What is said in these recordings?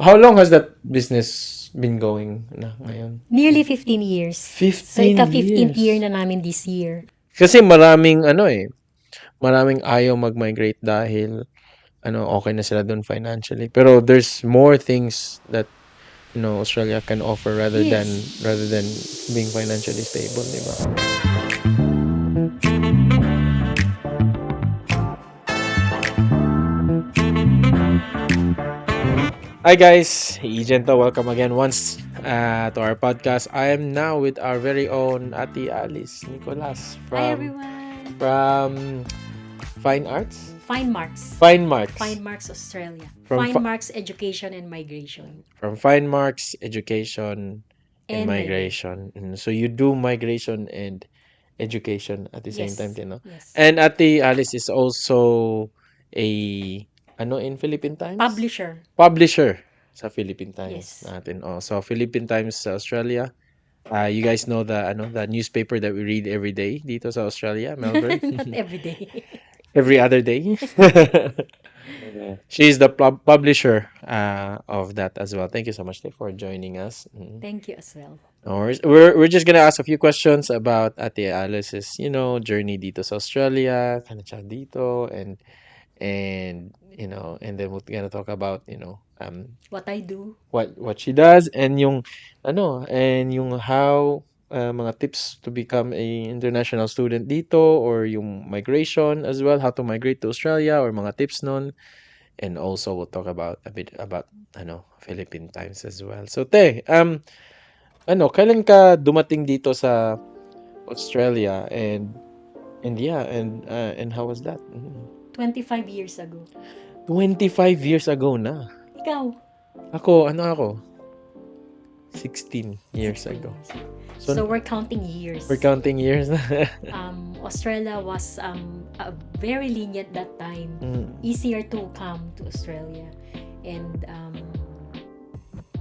how long has that business been going na ngayon? Nearly 15 years. 15 So, ika-15th year years. na namin this year. Kasi maraming maraming ayaw mag-migrate dahil okay na sila doon financially. Pero there's more things that Australia can offer rather than being financially stable, di ba? Hi guys, Agento, welcome again once to our podcast. I am now with our very own Ate Alice Nicolas Hi, from everyone. Fine Arts? Fine Marks. Fine Marks. Fine Marks Australia. From Fine Fi- Marks Education and Migration. From Fine Marks Education and And Migration. So you do migration and education at the same Yes. time, no? Yes. And Ate Alice is also a in Philippine Times? Publisher sa Philippine Times Yes. natin. So Philippine Times sa Australia. You guys know the newspaper that we read every day dito sa Australia, Melbourne. Not every day. Every other day. She's the publisher of that as well. Thank you so much for joining us. Thank you as well. No worries. We're just gonna ask a few questions about Ate Alice's, journey dito sa Australia, kind of siya dito, and and then we're gonna talk about What I do. what she does, and yung how mga tips to become a international student dito, or yung migration as well, how to migrate to Australia, or mga tips nun. And also we'll talk about a bit about Philippine Times as well. So kailan ka dumating dito sa Australia, and how was that? 25 years ago. 25 years ago na. Ikaw? Ako 16 years 16 ago. years. So, So we're counting years. we're counting years. Australia was very lenient that time. Easier to come to Australia. And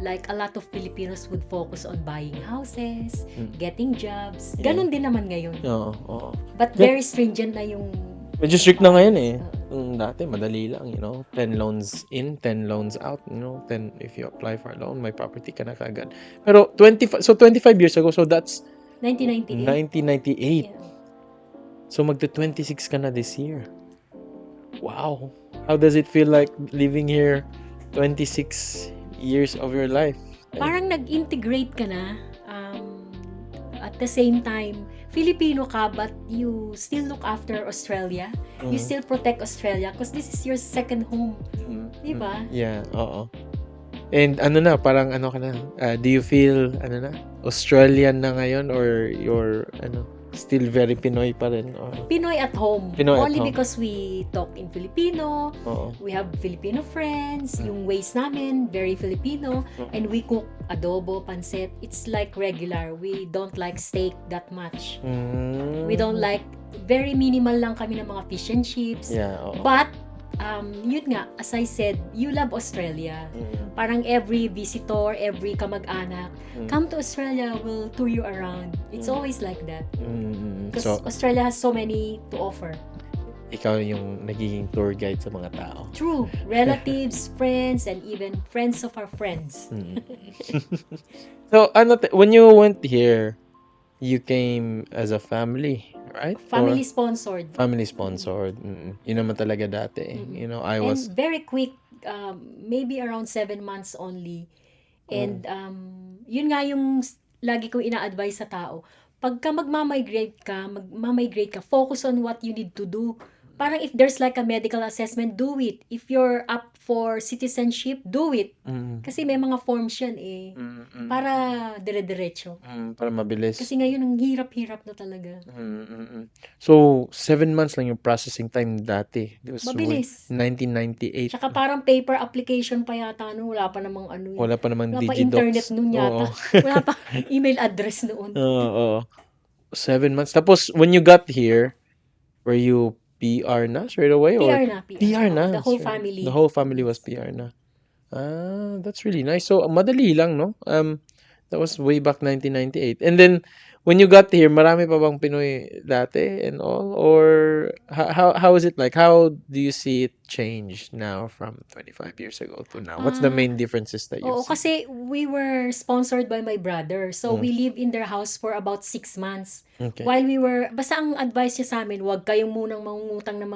like a lot of Filipinos would focus on buying houses, getting jobs. Yeah. Ganon din naman ngayon. Oo. But very stringent na yung Medyo strict na ngayon eh. Dati madali lang, 10 loans in, 10 loans out, 10 if you apply for a loan, may property ka na kaagad. Pero 25 years ago, so that's 1998. 1998. Yeah. So magta 26 ka na this year. Wow. How does it feel like living here 26 years of your life? Parang nag-integrate ka na. At the same time, Filipino ka, but you still look after Australia. You still protect Australia because this is your second home. Diba? Yeah, oo. And parang ka na, do you feel, Australian na ngayon, or you're, still very Pinoy pa rin? Or? Pinoy at home. Pinoy at Only home. because we talk in Filipino. Oo. We have Filipino friends. Yung ways namin, very Filipino. And we cook adobo, pancit. It's like regular. We don't like steak that much. We don't like, very minimal lang kami ng mga fish and chips. Yeah, oo. But, yun nga, as I said, you love Australia. Parang every visitor, every kamag-anak, come to Australia, we'll tour you around. It's always like that. Because So, Australia has so many to offer. ikaw yung nagiging tour guide sa mga tao. True. Relatives, friends, and even friends of our friends. So, when you went here, you came as a family, right? Family Or sponsored. family sponsored. Yun naman talaga dati. I was... And very quick, maybe around 7 months only. And yun nga yung lagi kong ina-advise sa tao. Pagka magmamigrate ka, focus on what you need to do. Parang if there's like a medical assessment, do it. If you're up for citizenship, do it. Kasi may mga forms yan eh. Para dire-diretso. Para mabilis. Kasi ngayon, ang hirap-hirap na talaga. So, 7 months lang yung processing time dati. It was Mabilis. 1998. Tsaka parang paper application pa yata, no? Wala pa namang ano. Wala pa namang Wala pa Digidocs. internet noon yata. Oo. Wala pa email address noon. Oo. 7 months. Tapos, when you got here, were you PR na straight away? Or? PR na. PR na. The whole Straight- family. The whole family was PR na. That's really nice. So, madali lang, no? That was way back 1998. And then, when you got here, marami pa bang Pinoy dati and all? Or, how is it like? How do you see it changed now from 25 years ago to now? What's the Ah, main differences that you've oo, seen? kasi we were sponsored by my brother. So, Mm, we lived in their house for about 6 months. okay. While we were, basta ang advice niya sa amin, huwag kayong munang mangungutang ng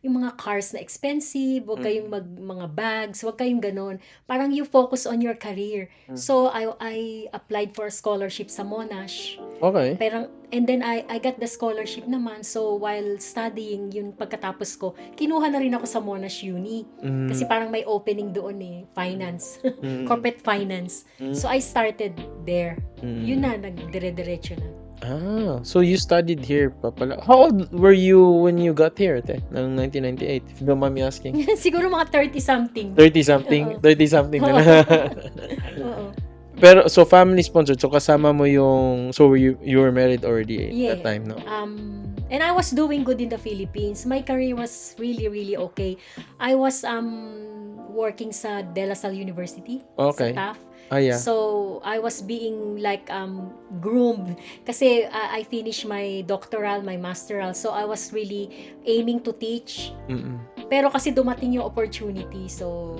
yung mga cars na expensive, huwag kayong Mm, mga bags, huwag kayong ganon. Parang you focus on your career. mm. So, I applied for a scholarship sa Monash. Okay. Pero, and then I got the scholarship naman. So, while studying, yun pagkatapos ko, kinuha na rin ako sa Monash Uni. Kasi Mm, parang may opening doon finance, mm, corporate finance. mm, So, I started there. Yun mm. na, nagdire-diretso na. So you studied here pa pala. How old were you when you got here, te? Ng 1998, if you don't mind me asking. Siguro mga 30-something. 30-something? Oo. 30-something na Oo. na. Oo. Pero, so family sponsored. So kasama mo yung, so you were married already Yeah. that time, no? And I was doing good in the Philippines. My career was really, really okay. I was working sa De La Salle University, Okay. sa TAF. Yeah. So, I was being like groomed kasi I finished my doctoral, my masteral. So, I was really aiming to teach. Mm-mm. Pero kasi dumating yung opportunity. So,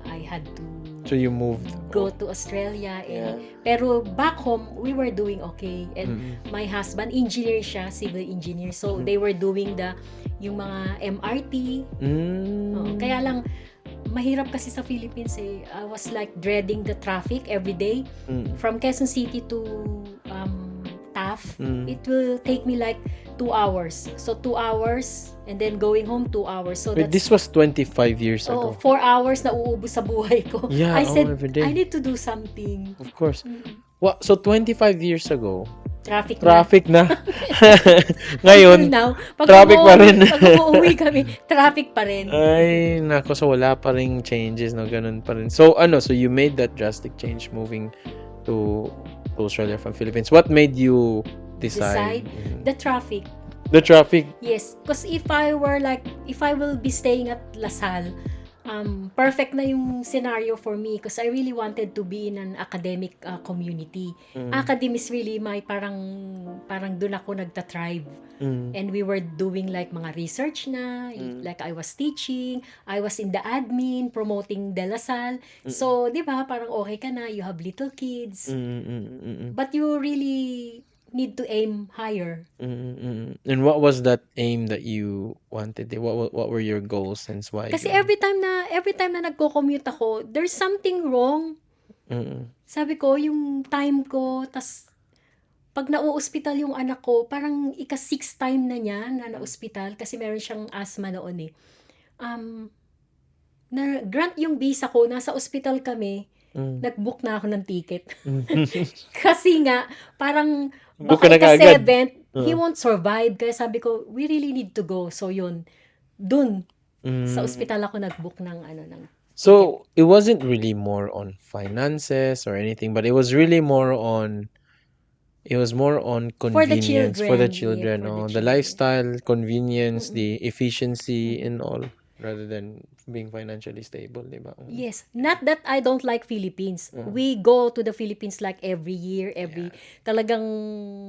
I had to So you moved. go to Australia. Yeah. Pero back home, we were doing okay. And Mm-mm. my husband, engineer siya, civil engineer. So, they were doing yung mga MRT. Oo, Mm. kaya lang, mahirap kasi sa Philippines I was like dreading the traffic every day. Mm. From Quezon City to TAF, Mm. it will take me like 2 hours. So, 2 hours, and then going home 2 hours. So, Wait, this was 25 years ago. 4 hours na uubos sa buhay ko. Yeah, I said, every day. I need to do something. Of course. What? So 25 years ago, Traffic na. traffic na. Until Ngayon, now, pag traffic pa rin. Pag umuwi kami, traffic pa rin. ay, nako, so wala pa ring changes, no? Ganun pa rin. So, so you made that drastic change moving to Australia from Philippines. What made you decide? The traffic. The traffic. Yes, because if I will be staying at La Salle, perfect na yung scenario for me because I really wanted to be in an academic community. Academe is really my parang doon ako nagta-thrive. And we were doing like mga research na, like I was teaching, I was in the admin, promoting De La Salle. So, di ba, parang okay ka na, you have little kids. But you really need to aim higher. And what was that aim that you wanted? What were your goals and why? Kasi every time na nagko-commute ako, there's something wrong. Sabi ko, yung time ko, tas pag na-ospital yung anak ko, parang ika-6th time na niya na na-ospital kasi meron siyang asthma noon na grant yung visa ko, nasa ospital kami, nag-book na ako ng ticket. Kasi nga, parang Book baka ka na kaagad. ika-7th, he won't survive. Kaya sabi ko, we really need to go. So yun, dun, sa ospital ako nag-book ng So it wasn't really more on finances or anything, but it was really more on convenience for the children, yeah, for the the children. lifestyle, convenience, the efficiency and all, rather than being financially stable, di ba? Yes, not that I don't like Philippines. We go to the Philippines like every year, talagang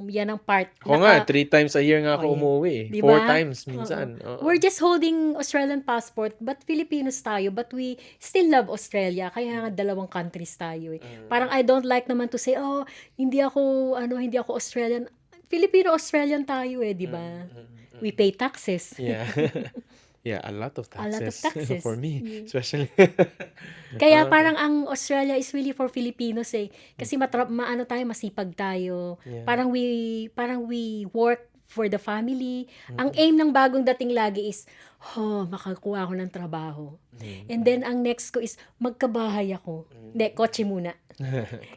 yan ang part. Ako nga, 3 times a year nga ako Oh, yeah. umuwi. Diba? 4 times minsan. Oo. We're just holding Australian passport, but Filipinos tayo, but we still love Australia. Kaya nga 2 countries tayo. Parang I don't like naman to say, hindi ako Australian. Filipino-Australian tayo di ba? We pay taxes. Yeah. Yeah, a lot of taxes. A lot of taxes. For me, especially. Kaya parang ang Australia is really for Filipinos kasi maano tayo, masipag tayo. Yeah. Parang we work for the family. Ang aim ng bagong dating lagi is, makakuha ako ng trabaho. And then ang next ko is magkabahay ako. Hindi, kotse muna.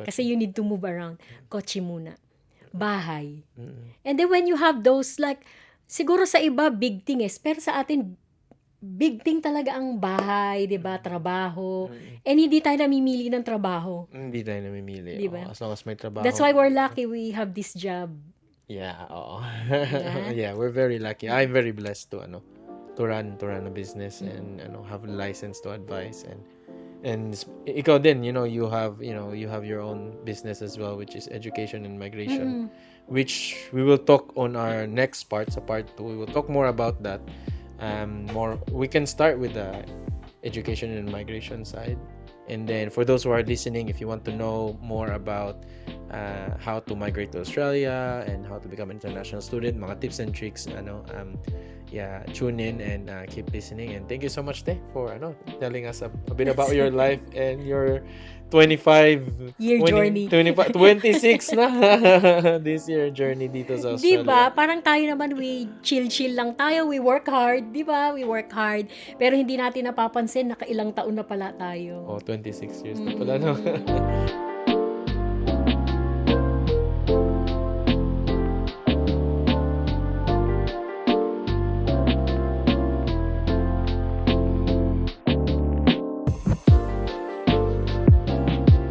Kasi you need to move around. Kotse muna. Bahay. And then when you have those like, siguro sa iba big thing pero sa atin big thing talaga ang bahay, 'di ba? Trabaho. And hindi tayo namimili ng trabaho. Hindi tayo namimili. Diba? As long as may trabaho. That's why we're lucky we have this job. Yeah, oo. Diba? Yeah, we're very lucky. I'm very blessed to run a business and have a license to advise and ikaw din, you have your own business as well, which is education and migration, which we will talk on our next part, sa part 2. We will talk more about that. more, we can start with the education and migration side. And then for those who are listening, if you want to know more about how to migrate to Australia and how to become an international student, mga tips and tricks, yeah, tune in and keep listening. And thank you so much, Te, for telling us a bit about your life and your 25 Year 20 journey. 25 26 na this year journey dito sa Di ba? Australia. Parang tayo naman, we chill-chill lang tayo. We work hard, di ba? We work hard. Pero hindi natin napapansin, nakailang taon na pala tayo. Oh, 26 years na pala, no? Mm.